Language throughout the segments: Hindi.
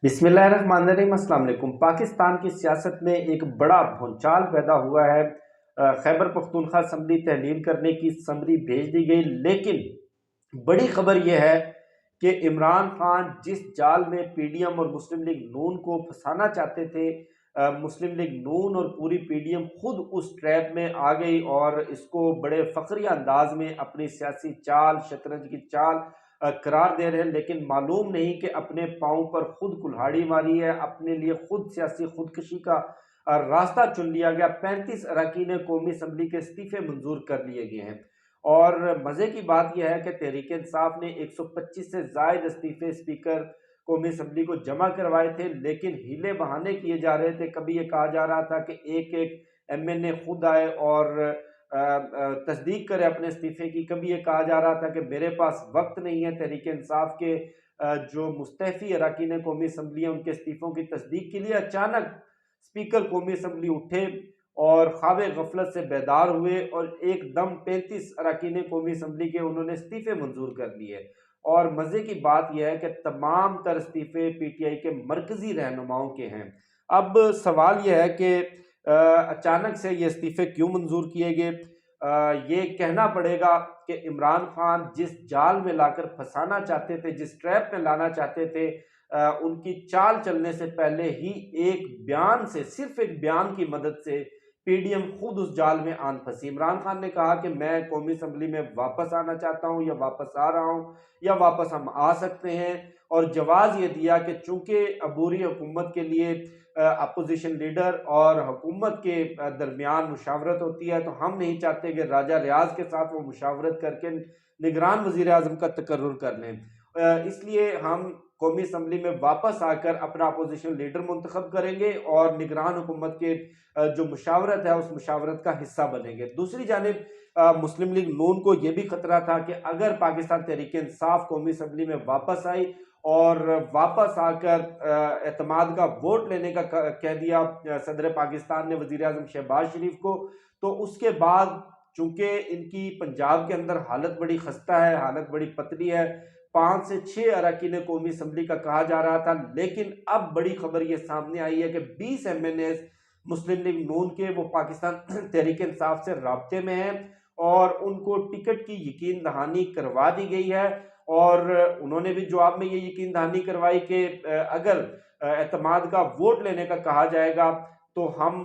बिस्मिल्लाहिर्रहमानिर्रहीम, अस्सलाम वालेकुम। पाकिस्तान की सियासत में एक बड़ा भूचाल पैदा हुआ है। खैबर पख्तूनख्वा असम्बली तहलील करने की समरी भेज दी गई, लेकिन बड़ी खबर यह है कि इमरान खान जिस जाल में पीडीएम और मुस्लिम लीग नून को फंसाना चाहते थे, मुस्लिम लीग नून और पूरी पीडीएम खुद उस ट्रैप में आ गई और इसको बड़े फखरिया अंदाज में अपनी सियासी चाल, शतरंज की चाल करार दे रहे हैं। लेकिन मालूम नहीं कि अपने पाँव पर खुद कुल्हाड़ी मारी है, अपने लिए खुद सियासी खुदकशी का रास्ता चुन लिया गया। 35 अरकान कौमी असम्बली के इस्तीफे मंजूर कर लिए गए हैं और मजे की बात यह है कि तहरीक इंसाफ ने 125 से जायद इस्तीफे स्पीकर कौमी असम्बली को जमा करवाए थे, लेकिन हीले बहाने किए जा रहे थे। कभी ये कहा जा रहा था कि एक एक एमएनए खुद आए और तस्दीक करे अपने इस्तीफे की। कभी ये कहा जा रहा था कि मेरे पास वक्त नहीं है। तहरीक इंसाफ के जो मुस्तैफी अरकान कौमी असम्बली हैं उनके इस्तीफों की तस्दीक के लिए अचानक स्पीकर कौमी असम्बली उठे और ख्वाब गफलत से बेदार हुए और एकदम 35 अरकान कौमी असम्बली के उन्होंने इस्तीफे मंजूर कर लिए। और मजे की बात यह है कि तमाम तर इस्तीफे पीटीआई के मरकजी रहनुमाओं के हैं। अब सवाल यह है कि अचानक से ये इस्तीफे क्यों मंजूर किए गए। ये कहना पड़ेगा कि इमरान खान जिस जाल में लाकर फंसाना चाहते थे, जिस ट्रैप में लाना चाहते थे, उनकी चाल चलने से पहले ही एक बयान से, सिर्फ एक बयान की मदद से पीडीएम खुद उस जाल में आन फंसी। इमरान खान ने कहा कि मैं कौमी असम्बली में वापस आना चाहता हूं या वापस आ रहा हूं या वापस हम आ सकते हैं, और जवाब ये दिया कि चूंकि अबूरी हुकूमत के लिए अपोजिशन लीडर और हुकूमत के दरमियान मुशावरत होती है, तो हम नहीं चाहते कि राजा रियाज के साथ वो मुशावरत करके निगरान वजीर आजम का तकर्रुर कर लें। इसलिए हम कौमी असम्बली में वापस आकर अपना अपोजिशन लीडर मुंतखब करेंगे और निगरान हुकूमत के जो मुशावरत है उस मुशावरत का हिस्सा बनेंगे। दूसरी जानिब मुस्लिम लीग नून को यह भी खतरा था कि अगर पाकिस्तान तहरीक इंसाफ कौमी असम्बली में वापस आई और वापस आकर एतमाद का वोट लेने का कह दिया सदर पाकिस्तान ने वजीर आजम शहबाज शरीफ को, तो उसके बाद चूंकि इनकी पंजाब के अंदर हालत बड़ी खस्ता है, हालत बड़ी पतली है, 5 से 6 अरकान कौमी असम्बली का कहा जा रहा था, लेकिन अब बड़ी खबर यह सामने आई है कि 20 एमएनए मुस्लिम लीग नून के वो पाकिस्तान तहरीक इंसाफ से राब्ते में हैं और उनको टिकट की यकीन दहानी करवा दी गई है। और उन्होंने भी जवाब में ये यकीन दहानी करवाई कि अगर एतमाद का वोट लेने का कहा जाएगा तो हम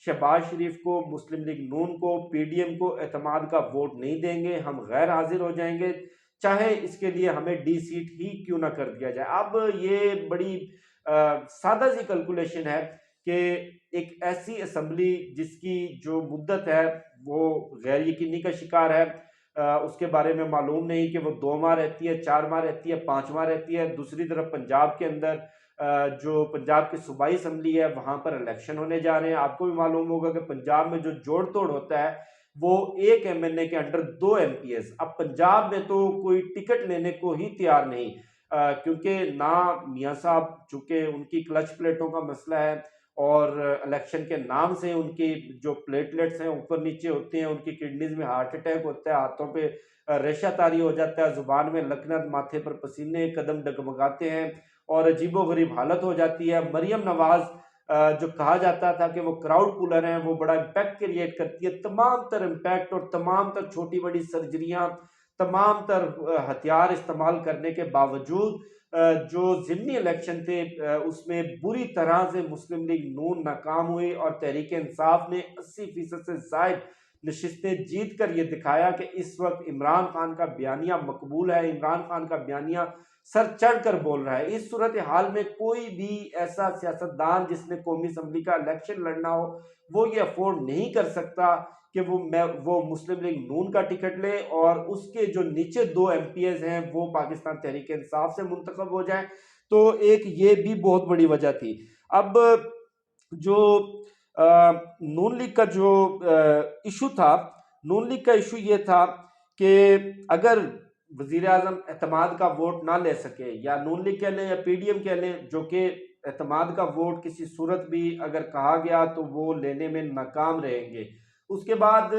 शहबाज शरीफ को, मुस्लिम लीग नून को, पीडीएम को एतमाद का वोट नहीं देंगे, हम गैर हाजिर हो जाएंगे, चाहे इसके लिए हमें डी सीट ही क्यों ना कर दिया जाए। अब ये बड़ी सादा सी कैलकुलेशन है कि एक ऐसी असम्बली जिसकी जो मुद्दत है वो गैर यकीनी का शिकार है, उसके बारे में मालूम नहीं कि वो 2 माह रहती है, 4 माह रहती है, 5 माह रहती है। दूसरी तरफ पंजाब के अंदर जो पंजाब की सूबाई असम्बली है वहां पर इलेक्शन होने जा रहे हैं। आपको भी मालूम होगा कि पंजाब में जो जोड़ तोड़ होता है वो एक एमएनए के अंडर 2 एमपीएस। अब पंजाब में तो कोई टिकट लेने को ही तैयार नहीं, क्योंकि ना मियाँ साहब, चूंकि उनकी क्लच प्लेटों का मसला है और इलेक्शन के नाम से उनकी जो प्लेटलेट्स हैं ऊपर नीचे होते हैं, उनकी किडनीज में हार्ट अटैक होता है, हाथों पे रेशा तारी हो जाता है, जुबान में लकनत, माथे पर पसीने, कदम डगमगाते हैं और अजीबोगरीब हालत हो जाती है। मरियम नवाज जो कहा जाता था कि वो क्राउड पुलर हैं, वो बड़ा इम्पैक्ट क्रिएट करती है। तमाम तर इम्पैक्ट और तमाम तर छोटी बड़ी सर्जरियां, तमाम तर हथियार इस्तेमाल करने के बावजूद जो ज़िमनी इलेक्शन थे उसमें बुरी तरह से मुस्लिम लीग नून नाकाम हुई और तहरीक इंसाफ ने 80% से जायद नशिस्तें जीत कर ये दिखाया कि इस वक्त इमरान खान का बयानिया मकबूल है, इमरान खान का बयानिया सर चढ़ कर बोल रहा है। इस सूरत हाल में कोई भी ऐसा सियासतदान जिसने कौमी असम्बली का इलेक्शन लड़ना हो वो ये अफोर्ड नहीं कर सकता कि वो मुस्लिम लीग नून का टिकट ले और उसके जो नीचे 2 एमपीएस हैं वो पाकिस्तान तहरीक इंसाफ से मुंतखब हो जाए। तो एक ये भी बहुत बड़ी वजह थी। अब जो नून लीग का जो इशू था, नून लीग का इशू ये था कि अगर वजीर आजम एतमाद का वोट ना ले सके, या नून लीग कह लें या पीडीएम कह लें, जो कि एतमाद का वोट किसी सूरत भी अगर कहा गया तो वो लेने में नाकाम रहेंगे। उसके बाद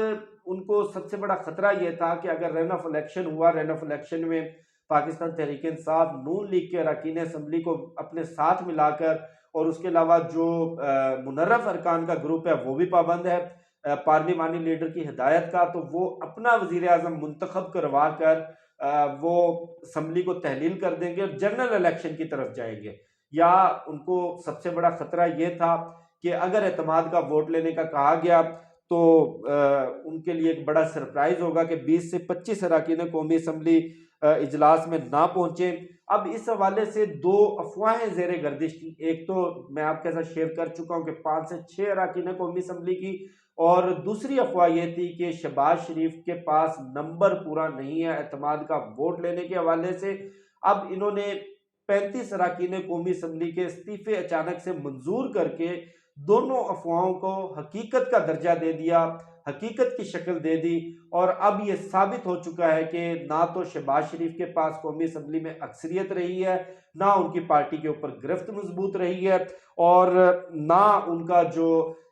उनको सबसे बड़ा खतरा यह था कि अगर रन ऑफ इलेक्शन हुआ, रन ऑफ इलेक्शन में पाकिस्तान तहरीक इंसाफ नून लीग के अरकान असम्बली को अपने साथ मिलाकर, और उसके अलावा जो मुनर्रफ अरकान का ग्रुप है वो भी पाबंद है पार्लिमानी लीडर की हिदायत का, तो वो अपना वजीर आजम मुंतखब करवा कर वो असम्बली को तहलील कर देंगे और जनरल इलेक्शन की तरफ जाएंगे। या उनको सबसे बड़ा खतरा ये था कि अगर एतमाद का वोट लेने का कहा गया तो उनके लिए एक बड़ा सरप्राइज होगा कि 20 से 25 अरकान कौमी असम्बली इजलास में ना पहुंचे। अब इस हवाले से दो अफवाहें जेर गर्दिश थी। एक तो मैं आपके साथ शेयर कर चुका हूं कि 5 से 6 अरकान कौमी असम्बली की, और दूसरी अफवाह यह थी कि शहबाज शरीफ के पास नंबर पूरा नहीं है एतमाद का वोट लेने के हवाले से। अब इन्होंने 35 अरकान कौमी असम्बली के इस्तीफे अचानक से मंजूर करके दोनों अफवाहों को हकीकत का दर्जा दे दिया, हकीकत की शक्ल दे दी। और अब यह साबित हो चुका है कि ना तो शहबाज शरीफ के पास कौमी असम्बली में अक्सरियत रही है, ना उनकी पार्टी के ऊपर गिरफ्त मजबूत रही है, और ना उनका जो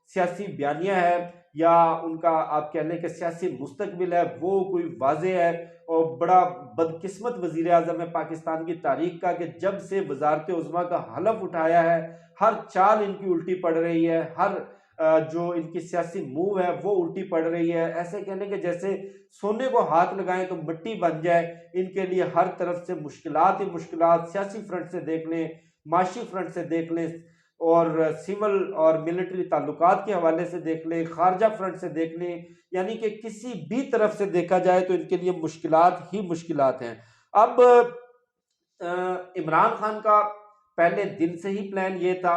सियासी बयानिया है या उनका आप कह लें कि सियासी मुस्तकबिल है वो कोई वाजे है। और बड़ा बदकिस्मत वजीर आजम है पाकिस्तान की तारीख का कि जब से वजारत उज़्मा का हलफ उठाया है हर चाल इनकी उल्टी पड़ रही है, हर जो इनकी सियासी मूव है वो उल्टी पड़ रही है। ऐसे कहने के जैसे सोने को हाथ लगाएं तो मिट्टी बन जाए। इनके लिए हर तरफ से मुश्किलात ही मुश्किलात, सियासी फ्रंट से देख लें, माशी फ्रंट से देख लें, और सिविल और मिलिट्री ताल्लुकात के हवाले से देख लें, खारजा फ्रंट से देख लें, यानी कि किसी भी तरफ से देखा जाए तो इनके लिए मुश्किलात ही मुश्किलात हैं। अब इमरान खान का पहले दिन से ही प्लान ये था,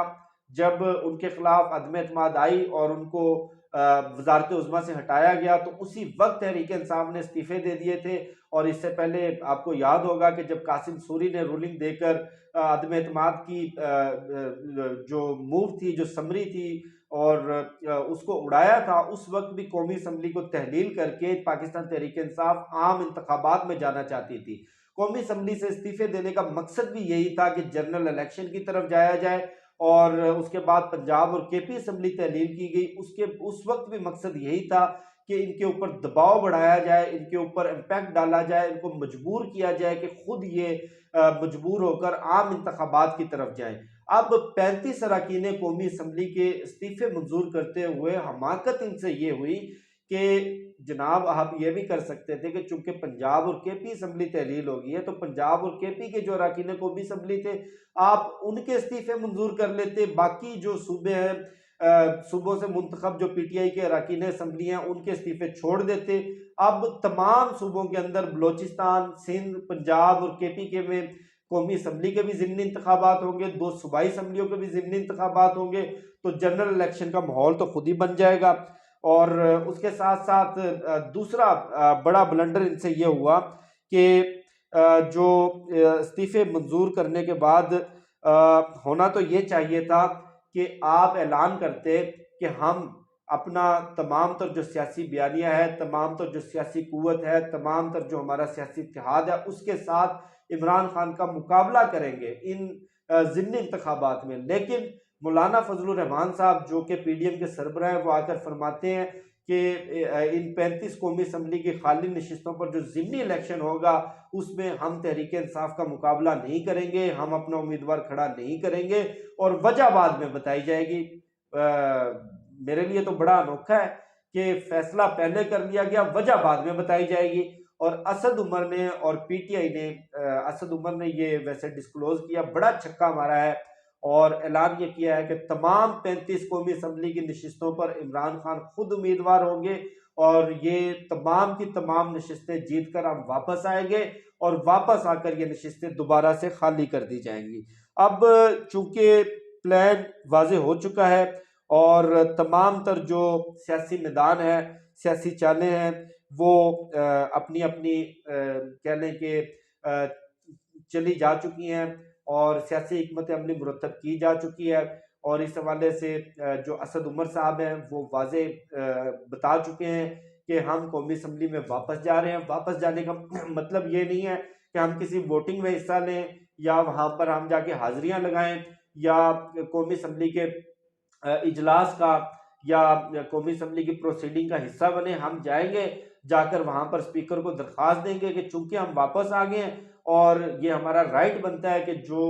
जब उनके खिलाफ अदम एतमाद आई और उनको वजारत उज़्मा से हटाया गया तो उसी वक्त तहरीक इंसाफ ने इस्तीफे दे दिए थे। और इससे पहले आपको याद होगा कि जब कासिम सूरी ने रूलिंग देकर अदम एतमाद की जो मूव थी, जो समरी थी, और उसको उड़ाया था, उस वक्त भी कौमी असम्बली को तहलील करके पाकिस्तान तहरीक इंसाफ आम इंतखाबात में जाना चाहती थी। कौमी असम्बली से इस्तीफे देने का मकसद भी यही था कि जनरल इलेक्शन की तरफ जाया जाए, और उसके बाद पंजाब और केपी असम्बली तहलील की गई। उसके उस वक्त भी मकसद यही था कि इनके ऊपर दबाव बढ़ाया जाए, इनके ऊपर इम्पैक्ट डाला जाए, इनको मजबूर किया जाए कि खुद ये मजबूर होकर आम इंतखाबात की तरफ जाएं। अब 35 अरकान कौमी असम्बली के इस्तीफे मंजूर करते हुए हमाकत इनसे ये हुई कि जनाब आप ये भी कर सकते थे कि चूंकि पंजाब और केपी असम्बली तहलील हो गई है तो पंजाब और केपी के जो अरकान कौमी असम्बली थे आप उनके इस्तीफे मंजूर कर लेते, बाकी जो सूबे हैं सूबों से मुंतखब जो पीटीआई के अरकान असम्बली हैं उनके इस्तीफे छोड़ देते। अब तमाम सूबों के अंदर बलोचिस्तान, सिंध, पंजाब और केपी के में कौमी असम्बली के भी ज़िमनी इंतखाबात होंगे, 2 सूबाई असम्बलियों के भी ज़िमनी इंतखाबात होंगे, तो जनरल इलेक्शन का माहौल तो खुद ही बन जाएगा। और उसके साथ साथ दूसरा बड़ा ब्लंडर इनसे ये हुआ कि जो इस्तीफे मंजूर करने के बाद होना तो ये चाहिए था कि आप ऐलान करते कि हम अपना तमाम तर जो सियासी बयानिया है, तमाम तर जो सियासी कुव्वत है, तमाम तर जो हमारा सियासी इत्तेहाद है उसके साथ इमरान खान का मुकाबला करेंगे इन ज़िमनी इंतखाबात में। लेकिन मौलाना फजलुर रहमान साहब जो कि पीडीएम के सरबराह हैं वो आकर फरमाते हैं कि इन 35 कौमी असम्बली की खाली नशिस्तों पर जो ज़िमनी इलेक्शन होगा उसमें हम तहरीक इंसाफ का मुकाबला नहीं करेंगे, हम अपना उम्मीदवार खड़ा नहीं करेंगे, और वजह बाद में बताई जाएगी। मेरे लिए तो बड़ा अनोखा है कि फैसला पहले कर लिया गया, वजह बाद में बताई जाएगी। और असद उमर ने और पीटीआई ने, असद उमर ने ये वैसे डिस्क्लोज किया, बड़ा छक्का मारा है और ऐलान ये किया है कि तमाम 35 कौमी असम्बली की नशिस्तों पर इमरान खान खुद उम्मीदवार होंगे और ये तमाम की तमाम नशिस्तें जीत कर हम वापस आएंगे और वापस आकर ये नशिस्तें दोबारा से खाली कर दी जाएंगी। अब चूंकि प्लान वाजे हो चुका है और तमाम तर जो सियासी मैदान है, सियासी चालें हैं, वो अपनी अपनी कह लें कि चली जा चुकी हैं और सियासी हिकमत अमली मुरतब की जा चुकी है। और इस हवाले से जो असद उमर साहब हैं वो वाजे बता चुके हैं कि हम कौमी असम्बली में वापस जा रहे हैं। वापस जाने का मतलब ये नहीं है कि हम किसी वोटिंग में हिस्सा लें या वहाँ पर हम जाके हाजिरियाँ लगाएं या कौमी असम्बली के इजलास का या कौमी असम्बली की प्रोसीडिंग का हिस्सा बने। हम जाएंगे, जाकर वहाँ पर स्पीकर को दरख्वास्त देंगे कि चूंकि हम वापस आ गए हैं और ये हमारा राइट बनता है कि जो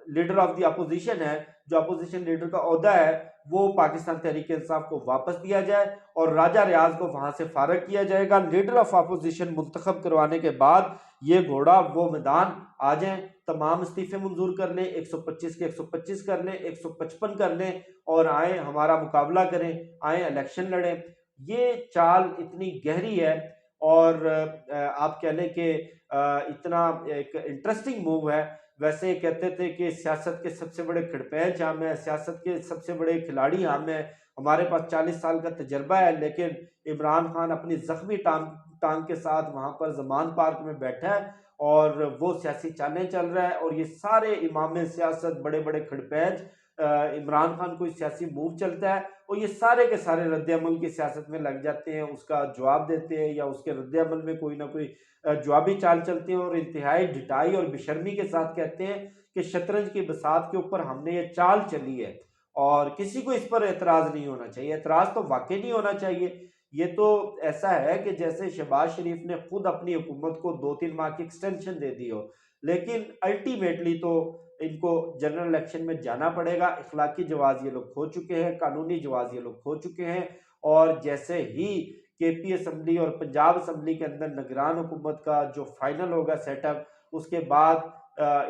लीडर ऑफ द अपोजिशन है, जो अपोजिशन लीडर का ओहदा है, वो पाकिस्तान तहरीक इंसाफ को वापस दिया जाए और राजा रियाज को वहां से फारग किया जाएगा। लीडर ऑफ अपोजिशन मुंतखब करवाने के बाद ये घोड़ा वो मैदान आ जाए, तमाम इस्तीफे मंजूर कर लें, 125 के 125 कर लें, 155 कर लें और आए हमारा मुकाबला करें, आए इलेक्शन लड़ें। ये चाल इतनी गहरी है और आप कह लें कि इतना एक इंटरेस्टिंग मूव है। वैसे कहते थे कि सियासत के सबसे बड़े खड़पैंच हम हैं, सियासत के सबसे बड़े खिलाड़ी हम हैं, हमारे पास 40 साल का तजर्बा है, लेकिन इमरान खान अपनी जख्मी टांग टांग के साथ वहां पर जमान पार्क में बैठा है और वो सियासी चालें चल रहा है और ये सारे इमाम सियासत, बड़े बड़े खड़पैंच, इमरान खान कोई सियासी मूव चलता है और ये सारे के सारे रद्द-ए-अमल की सियासत में लग जाते हैं, उसका जवाब देते हैं या उसके रद्द-ए-अमल में कोई ना कोई जवाबी चाल चलते हैं और इंतहाई ढिठाई और बेशर्मी के साथ कहते हैं कि शतरंज की बसात के ऊपर हमने ये चाल चली है और किसी को इस पर एतराज नहीं होना चाहिए। एतराज तो वाकई नहीं होना चाहिए। ये तो ऐसा है कि जैसे शहबाज शरीफ ने खुद अपनी हुकूमत को 2-3 माह की एक्सटेंशन दे दी हो, लेकिन अल्टीमेटली तो इनको जनरल इलेक्शन में जाना पड़ेगा। इखलाकी जवाब ये लोग खो चुके हैं, कानूनी जवाब ये लोग खो चुके हैं और जैसे ही केपी असम्बली और पंजाब असम्बली के अंदर निगरान हुकूमत का जो फाइनल होगा सेटअप, उसके बाद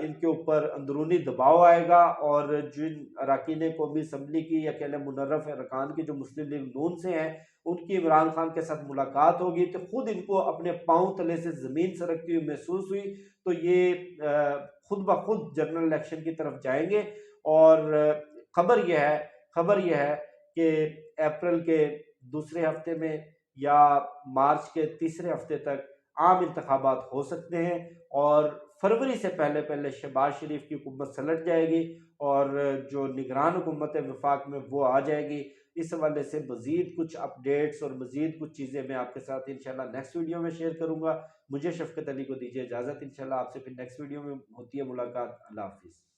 इनके ऊपर अंदरूनी दबाव आएगा और जिन अरकान कौमी असम्बली की या कह लें मुनर्रफ अरकान की जो मुस्लिम लीग नून से हैं, उनकी इमरान खान के साथ मुलाकात होगी तो खुद इनको अपने पाँव तले से ज़मीन सरकती हुई महसूस हुई, तो ये खुद ब खुद जनरल इलेक्शन की तरफ जाएंगे। और खबर यह है कि अप्रैल के दूसरे हफ्ते में या मार्च के तीसरे हफ्ते तक आम इंतखाबात हो सकते हैं और फरवरी से पहले पहले शहबाज शरीफ की हुकूमत सलट जाएगी और जो निगरान हुकूमत है वफाक में वो आ जाएगी। इस हवाले से मज़ीद कुछ अपडेट्स और मज़ीद कुछ चीज़ें मैं आपके साथ इंशाल्लाह नेक्स्ट वीडियो में शेयर करूँगा। मुझे शफ़क़त अली को दीजिए इजाज़त, इंशाल्लाह आपसे फिर नेक्स्ट वीडियो में होती है मुलाकात। अल्लाह हाफ़िज़।